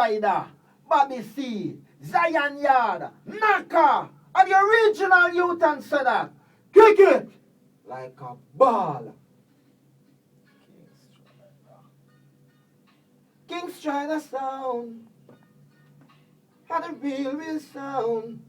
Stryda, Bobby C, Zion Yard, Knocka, and the original Utan said that. Kick it like a ball. King Stryda sound, and the real sound.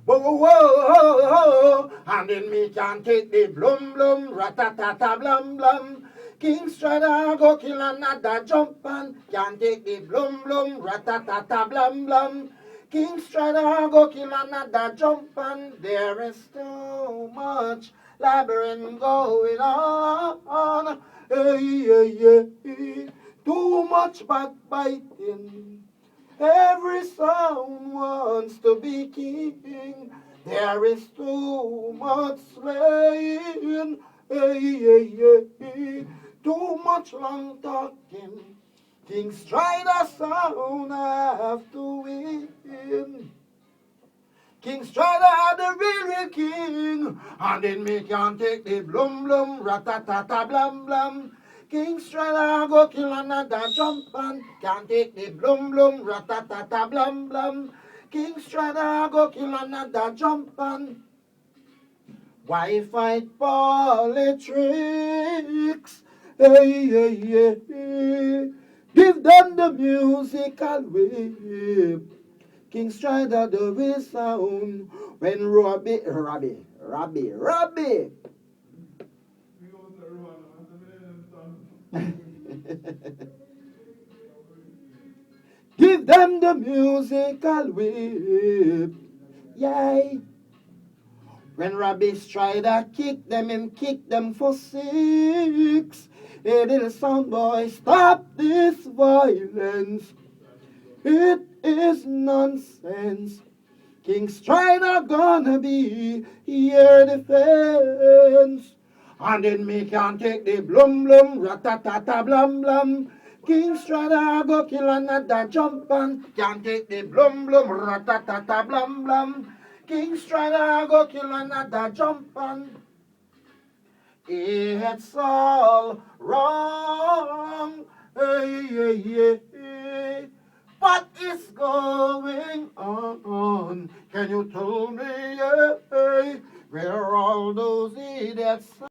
Whoa, whoa, whoa, whoa, and then me can take the blum blum, ratatata blum blum. King Stryda go kill another jump and can take the blum blum, ratatata blum blum. King Stryda go kill another jump and there is too much labyrinth going on. Hey, hey, hey. Too much backbiting. Every sound wants to be king. There is too much slaying. Hey, hey, hey, hey. Too much long talking. King Stryda sound have to win. King Stryda the real king. And then me can take the blum blum, ratatata blum blum. King Stryda go kill another jump and can't take the blum blum, ratatata blum blum. King Stryda go kill another jump and why fight politics? Hey, hey, hey, hey. Give them the musical whip. King Stryda the real sound when Robbie. Give them the musical whip. Yay. When Robbie Stryda kick them for 6. Hey, little sound boy, stop this violence. It is nonsense. King Stryda gonna be your defense. And then me can take the blum blum, ratatata blum blum. King Stryda go kill another jump and can take the blum blum, ratatata blum blum. King Stryda go kill another jump and it's all wrong. Hey, hey, hey, hey. What is going on? Can you tell me, hey, where are all those idiots?